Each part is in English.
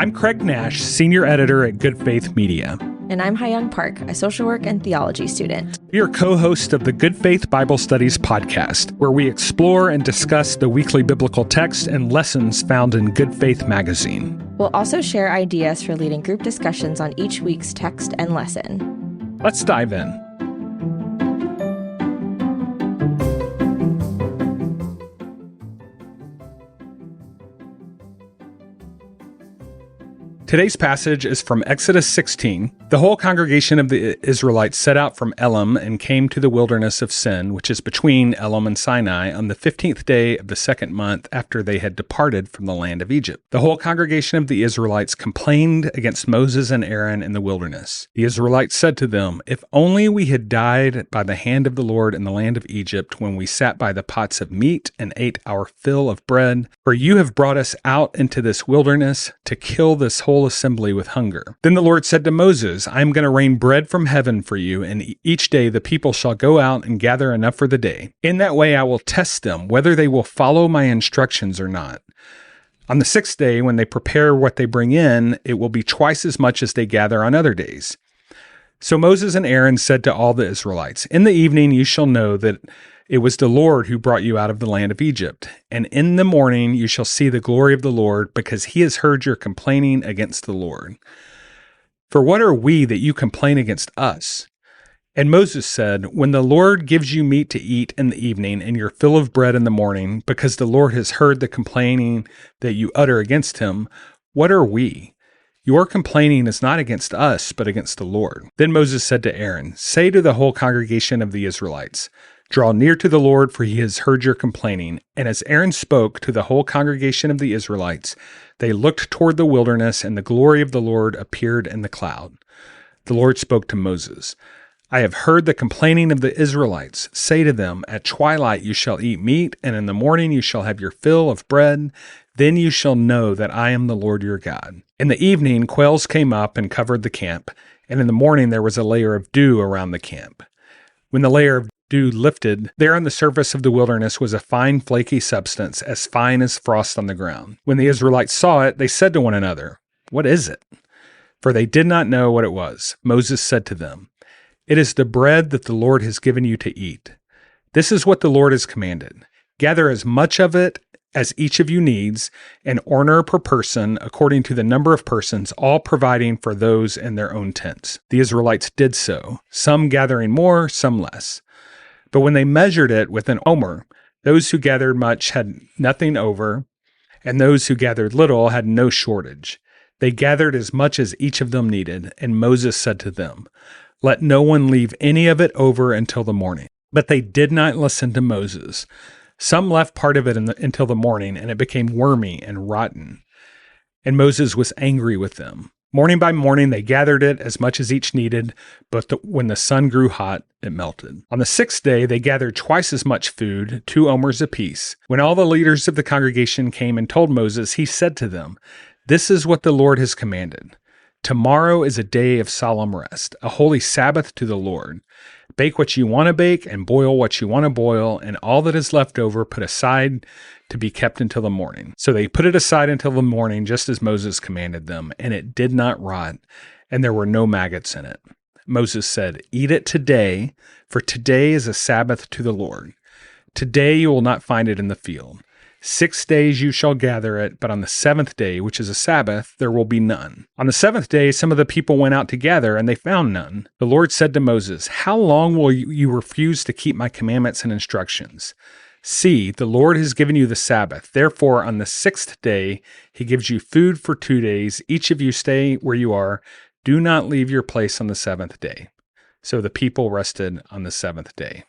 I'm Craig Nash, Senior Editor at Good Faith Media. And I'm Hayoung Park, a social work and theology student. We are co-hosts of the Good Faith Bible Studies podcast, where we explore and discuss the weekly biblical text and lessons found in Good Faith magazine. We'll also share ideas for leading group discussions on each week's text and lesson. Let's dive in. Today's passage is from Exodus 16. The whole congregation of the Israelites set out from Elim and came to the wilderness of Sin, which is between Elim and Sinai, on the 15th day of the second month after they had departed from the land of Egypt. The whole congregation of the Israelites complained against Moses and Aaron in the wilderness. The Israelites said to them, "If only we had died by the hand of the Lord in the land of Egypt, when we sat by the pots of meat and ate our fill of bread, for you have brought us out into this wilderness to kill this whole assembly with hunger." Then the Lord said to Moses, "I am going to rain bread from heaven for you, and each day the people shall go out and gather enough for the day. In that way I will test them, whether they will follow my instructions or not. On the sixth day, when they prepare what they bring in, it will be twice as much as they gather on other days." So Moses and Aaron said to all the Israelites, "In the evening you shall know that it was the Lord who brought you out of the land of Egypt. And in the morning you shall see the glory of the Lord, because he has heard your complaining against the Lord. For what are we that you complain against us?" And Moses said, "When the Lord gives you meat to eat in the evening and your fill of bread in the morning, because the Lord has heard the complaining that you utter against him, what are we? Your complaining is not against us, but against the Lord." Then Moses said to Aaron, "Say to the whole congregation of the Israelites, 'Draw near to the Lord, for he has heard your complaining.'" And as Aaron spoke to the whole congregation of the Israelites, they looked toward the wilderness, and the glory of the Lord appeared in the cloud. The Lord spoke to Moses, "I have heard the complaining of the Israelites. Say to them, at twilight you shall eat meat, and in the morning you shall have your fill of bread. Then you shall know that I am the Lord your God." In the evening quails came up and covered the camp, and in the morning there was a layer of dew around the camp. When the layer of dew lifted, there on the surface of the wilderness was a fine flaky substance, as fine as frost on the ground. When the Israelites saw it, they said to one another, "What is it?" For they did not know what it was. Moses said to them, "It is the bread that the Lord has given you to eat. This is what the Lord has commanded. Gather as much of it as each of you needs, an orner per person, according to the number of persons, all providing for those in their own tents." The Israelites did so, some gathering more, some less. But when they measured it with an omer, those who gathered much had nothing over, and those who gathered little had no shortage. They gathered as much as each of them needed, and Moses said to them, "Let no one leave any of it over until the morning." But they did not listen to Moses. Some left part of it until the morning, and it became wormy and rotten. And Moses was angry with them. Morning by morning they gathered it as much as each needed, but when the sun grew hot, it melted. On the sixth day they gathered twice as much food, 2 omers apiece. When all the leaders of the congregation came and told Moses, he said to them, "This is what the Lord has commanded. Tomorrow is a day of solemn rest, a holy Sabbath to the Lord. Bake what you want to bake and boil what you want to boil, and all that is left over put aside to be kept until the morning." So they put it aside until the morning, just as Moses commanded them, and it did not rot, and there were no maggots in it. Moses said, "Eat it today, for today is a Sabbath to the Lord. Today you will not find it in the field. 6 days you shall gather it, but on the 7th day, which is a Sabbath, there will be none." On the 7th day, some of the people went out to gather, and they found none. The Lord said to Moses, "How long will you refuse to keep my commandments and instructions? See, the Lord has given you the Sabbath. Therefore, on the 6th day, he gives you food for 2 days. Each of you stay where you are. Do not leave your place on the 7th day." So the people rested on the 7th day.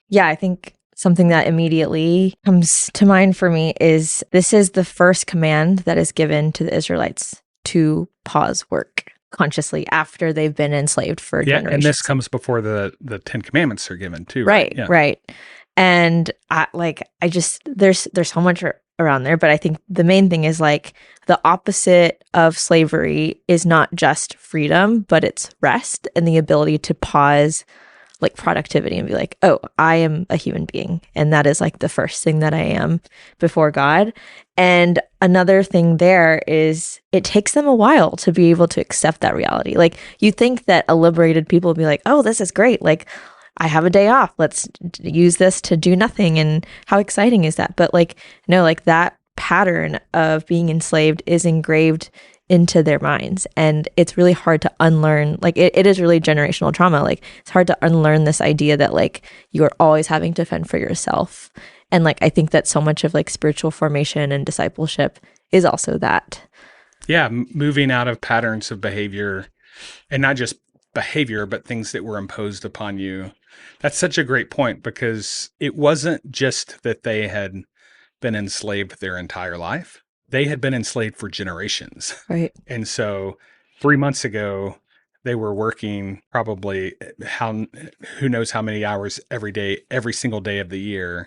Yeah, I think something that immediately comes to mind for me is this is the first command that is given to the Israelites to pause work consciously after they've been enslaved for generations. And this comes before the 10 Commandments are given too. Right, right. And there's so much around there, but I think the main thing is like the opposite of slavery is not just freedom, but it's rest and the ability to pause like productivity and be like, oh, I am a human being. And that is like the first thing that I am before God. And another thing there is it takes them a while to be able to accept that reality. Like, you think that a liberated people would be like, oh, this is great. Like, I have a day off. Let's use this to do nothing. And how exciting is that? But like, no, like that pattern of being enslaved is engraved into their minds. And it's really hard to unlearn. Like, it is really generational trauma. Like, it's hard to unlearn this idea that like you're always having to fend for yourself. And like, I think that so much of like spiritual formation and discipleship is also that. Yeah, moving out of patterns of behavior, and not just behavior, but things that were imposed upon you. That's such a great point, because it wasn't just that they had been enslaved their entire life. They had been enslaved for generations. Right. And so 3 months ago, they were working probably who knows how many hours every day, every single day of the year.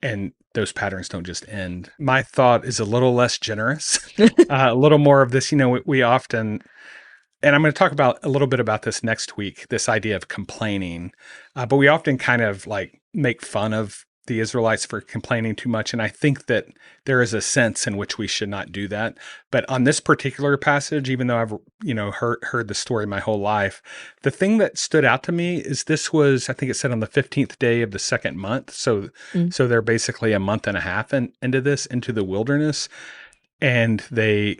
And those patterns don't just end. My thought is a little less generous, a little more of this, we often, and I'm going to talk about a little bit about this next week, this idea of complaining. But we often kind of like make fun of the Israelites for complaining too much. And I think that there is a sense in which we should not do that. But on this particular passage, even though I've, heard the story my whole life, the thing that stood out to me is this was, I think it said on the 15th day of the second month. So they're basically a month and a half into the wilderness, and they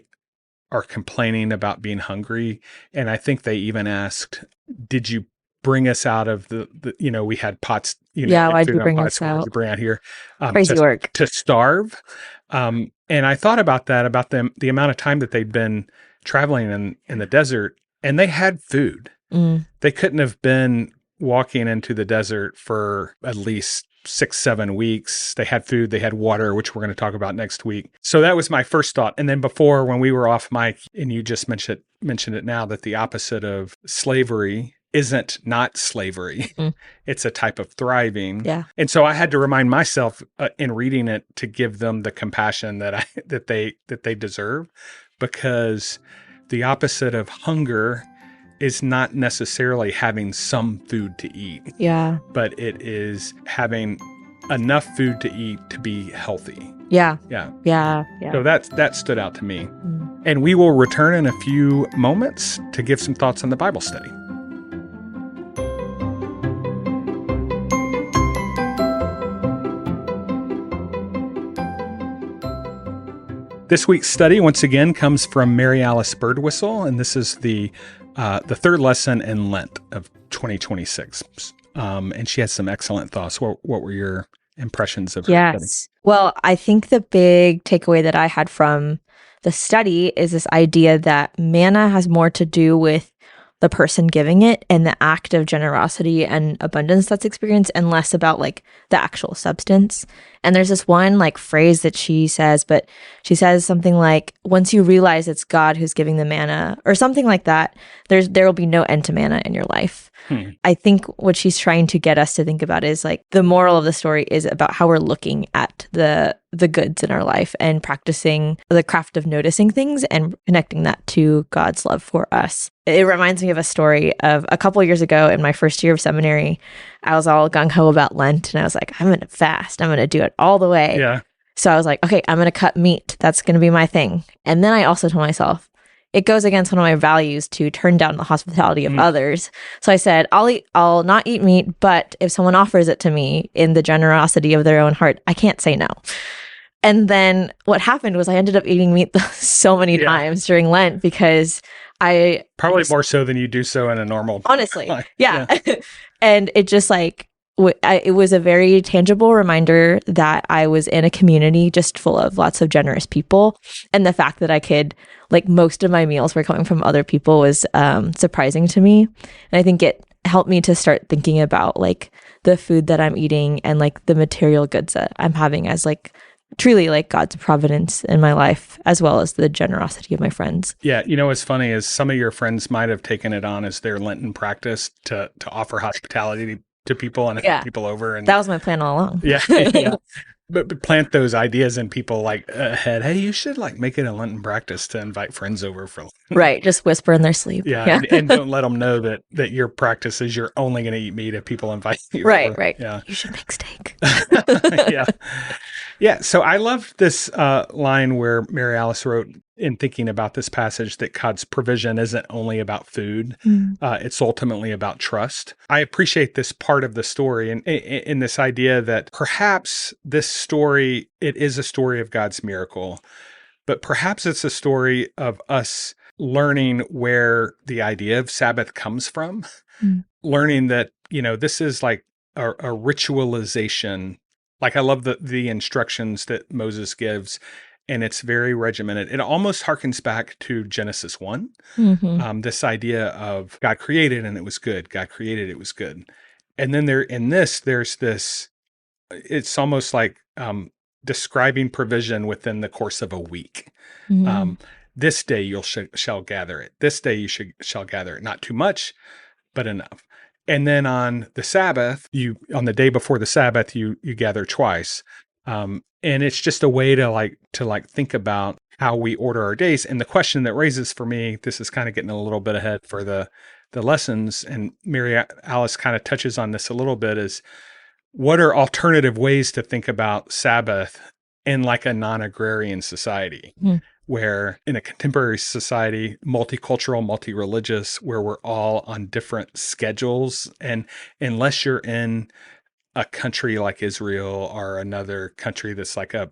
are complaining about being hungry. And I think they even asked, did you bring us out of the we had pots, why'd you bring us out? out? You bring out here, Crazy work. To starve. And I thought about that, about the amount of time that they'd been traveling in the desert, and they had food. They couldn't have been walking into the desert for at least 6-7 weeks. They had food, they had water, which we're going to talk about next week. So that was my first thought. And then before, when we were off mic, and you just mentioned it now, that the opposite of slavery isn't not slavery. It's a type of thriving. Yeah. And so I had to remind myself in reading it to give them the compassion that they deserve, because the opposite of hunger is not necessarily having some food to eat. Yeah. But it is having enough food to eat to be healthy. Yeah. Yeah. Yeah. So that stood out to me. And we will return in a few moments to give some thoughts on the Bible study. This week's study, once again, comes from Mary Alice Birdwhistle, and this is the third lesson in Lent of 2026. And she has some excellent thoughts. What were your impressions of her study? Well, I think the big takeaway that I had from the study is this idea that manna has more to do with the person giving it and the act of generosity and abundance that's experienced, and less about like the actual substance. And there's this one like phrase that she says, but she says something like, once you realize it's God who's giving the manna, or something like that, there will be no end to manna in your life. I think what she's trying to get us to think about is like the moral of the story is about how we're looking at the goods in our life and practicing the craft of noticing things and connecting that to God's love for us. It reminds me of a story of a couple of years ago in my first year of seminary. I was all gung-ho about Lent, and I was like, I'm going to fast. I'm going to do it all the way. Yeah. So I was like, okay, I'm going to cut meat. That's going to be my thing. And then I also told myself, it goes against one of my values to turn down the hospitality of others. So I said, I'll not eat meat, but if someone offers it to me in the generosity of their own heart, I can't say no. And then what happened was I ended up eating meat so many times during Lent, because I probably more so than you do so in a normal honestly life. Yeah. And it just like it was a very tangible reminder that I was in a community just full of lots of generous people, and the fact that I could, like, most of my meals were coming from other people was surprising to me. And I think it helped me to start thinking about like the food that I'm eating and like the material goods that I'm having as like truly like God's providence in my life, as well as the generosity of my friends. Yeah. What's funny is some of your friends might have taken it on as their Lenten practice to offer hospitality to people and have people over. And that was my plan all along. Yeah. But plant those ideas in people like ahead. Hey, you should like make it a Lenten practice to invite friends over for right. Just whisper in their sleep. Yeah. And don't let them know that your practice is you're only going to eat meat if people invite you. Right. Yeah. You should make steak. Yeah. Yeah, so I love this line where Mary Alice wrote in thinking about this passage that God's provision isn't only about food, it's ultimately about trust. I appreciate this part of the story and in this idea that perhaps this story, it is a story of God's miracle, but perhaps it's a story of us learning where the idea of Sabbath comes from, learning that, this is like a ritualization. Like I love the instructions that Moses gives, and it's very regimented. It almost harkens back to Genesis 1. This idea of God created and it was good. God created, it was good. And then there's this, it's almost like describing provision within the course of a week. This day you shall gather it. This day you shall gather it. Not too much, but enough. And then on the Sabbath, on the day before the Sabbath, you gather twice. And it's just a way to think about how we order our days. And the question that raises for me, this is kind of getting a little bit ahead for the lessons, and Mary Alice kind of touches on this a little bit, is what are alternative ways to think about Sabbath in like a non-agrarian society? Where in a contemporary society, multicultural, multi-religious, where we're all on different schedules. And unless you're in a country like Israel or another country that's like a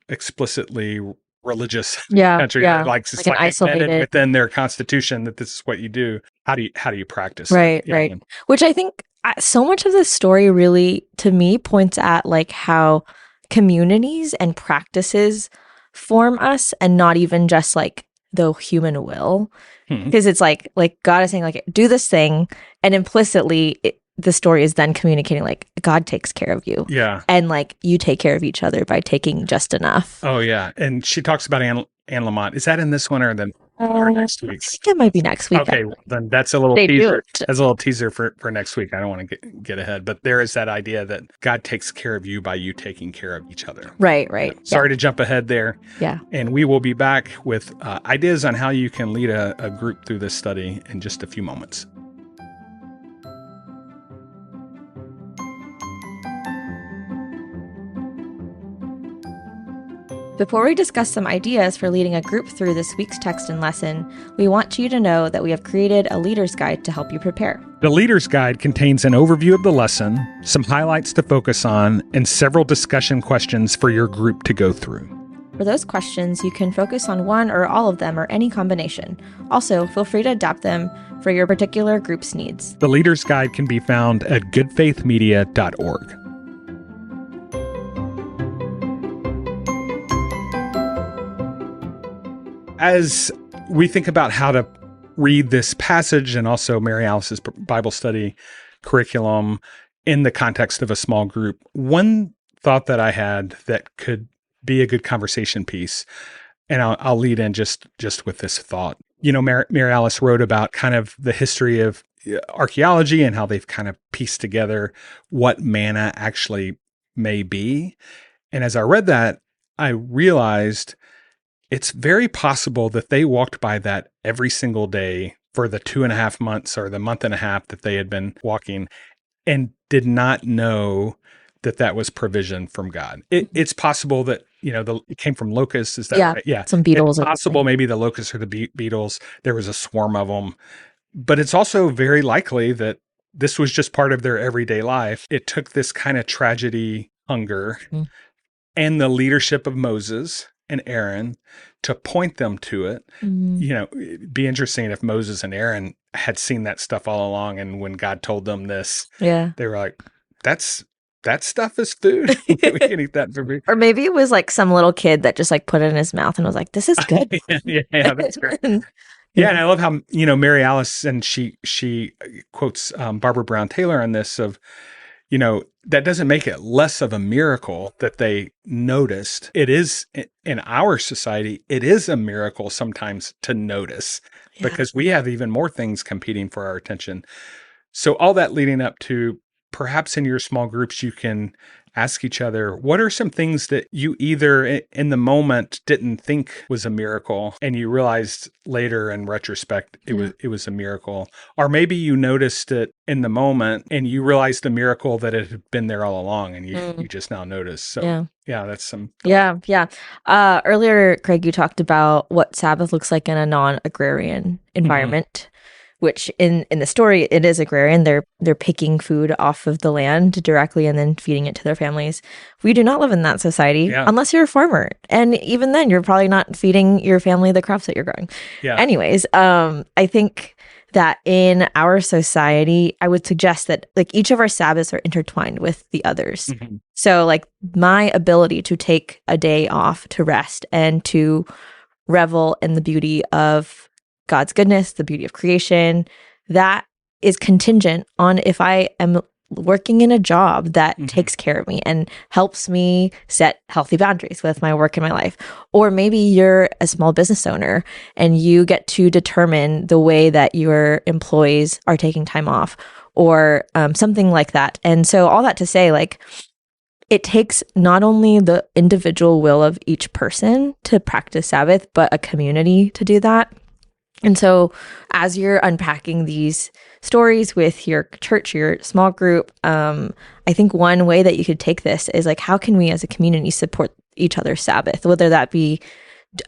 explicitly religious country, that like an isolated within their constitution that this is what you do, how do you practice right that? Right. Which I think so much of this story really, to me, points at like how communities and practices form us, and not even just like the human will, because it's like God is saying like do this thing, and implicitly the story is then communicating like God takes care of you, and like you take care of each other by taking just enough. Oh yeah, and she talks about Anne Lamott. Is that in this one or then next week? I think it might be next week. Okay, well, then that's a little teaser. That's a little teaser for next week. I don't want to get ahead, but there is that idea that God takes care of you by you taking care of each other. Right. Sorry to jump ahead there. Yeah. And we will be back with ideas on how you can lead a group through this study in just a few moments. Before we discuss some ideas for leading a group through this week's text and lesson, we want you to know that we have created a leader's guide to help you prepare. The leader's guide contains an overview of the lesson, some highlights to focus on, and several discussion questions for your group to go through. For those questions, you can focus on one or all of them or any combination. Also, feel free to adapt them for your particular group's needs. The leader's guide can be found at goodfaithmedia.org. As we think about how to read this passage and also Mary Alice's Bible study curriculum in the context of a small group, one thought that I had that could be a good conversation piece, and I'll lead in just with this thought. Mary Alice wrote about kind of the history of archaeology and how they've kind of pieced together what manna actually may be. And as I read that, I realized it's very possible that they walked by that every single day for the 2.5 months or the month and a half that they had been walking and did not know that was provision from God. It's possible that, it came from locusts. Is that right? Yeah. Some beetles. It's possible maybe the locusts or the beetles, there was a swarm of them. But it's also very likely that this was just part of their everyday life. It took this kind of tragedy, hunger, and the leadership of Moses and Aaron to point them to it. It'd be interesting if Moses and Aaron had seen that stuff all along, and when God told them this, they were like, that stuff is food. We can eat that for free. Or maybe it was like some little kid that just like put it in his mouth and was like, this is good. Yeah, that's great. Yeah, and I love how, Mary Alice, and she quotes Barbara Brown Taylor on this of, that doesn't make it less of a miracle that they noticed. It is, in our society, it is a miracle sometimes to notice because we have even more things competing for our attention. So all that leading up to perhaps in your small groups, you can ask each other, what are some things that you either in the moment didn't think was a miracle and you realized later in retrospect it was a miracle, or maybe you noticed it in the moment and you realized the miracle that it had been there all along and you just now noticed. So that's some thought. Earlier, Craig, you talked about what Sabbath looks like in a non-agrarian environment. Which in the story, it is agrarian. They're picking food off of the land directly and then feeding it to their families. We do not live in that society unless you're a farmer. And even then, you're probably not feeding your family the crops that you're growing. Yeah. Anyways, I think that in our society, I would suggest that like each of our Sabbaths are intertwined with the others. So like my ability to take a day off to rest and to revel in the beauty of God's goodness, the beauty of creation, that is contingent on if I am working in a job that takes care of me and helps me set healthy boundaries with my work and my life. Or maybe you're a small business owner and you get to determine the way that your employees are taking time off or something like that. And so all that to say, like, it takes not only the individual will of each person to practice Sabbath, but a community to do that. And so as you're unpacking these stories with your church, your small group, I think one way that you could take this is like, how can we as a community support each other's Sabbath, whether that be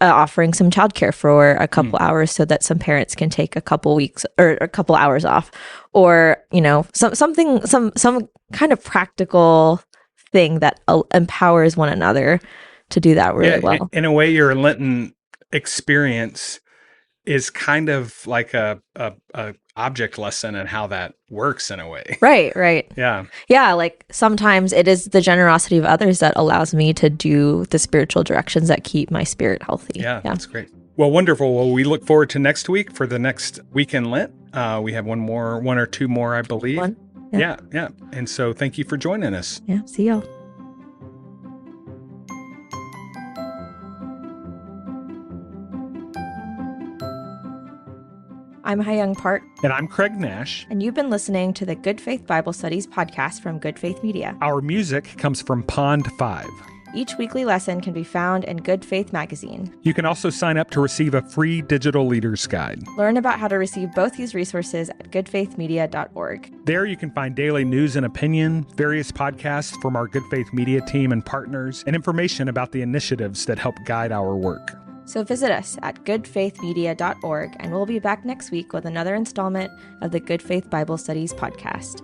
offering some childcare for a couple hours so that some parents can take a couple weeks or a couple hours off, or, you know, some kind of practical thing that empowers one another to do that really well. In a way, your Lenten experience is kind of like a object lesson in how that works in a way. Right. Yeah, like sometimes it is the generosity of others that allows me to do the spiritual directions that keep my spirit healthy. Yeah. That's great. Well, wonderful. Well, we look forward to next week for the next week in Lent. We have one or two more, I believe. One. Yeah. And so thank you for joining us. Yeah, see y'all. I'm Hayoung Park. And I'm Craig Nash. And you've been listening to the Good Faith Bible Studies podcast from Good Faith Media. Our music comes from Pond 5. Each weekly lesson can be found in Good Faith magazine. You can also sign up to receive a free digital leader's guide. Learn about how to receive both these resources at goodfaithmedia.org. There you can find daily news and opinion, various podcasts from our Good Faith Media team and partners, and information about the initiatives that help guide our work. So visit us at goodfaithmedia.org, and we'll be back next week with another installment of the Good Faith Bible Studies podcast.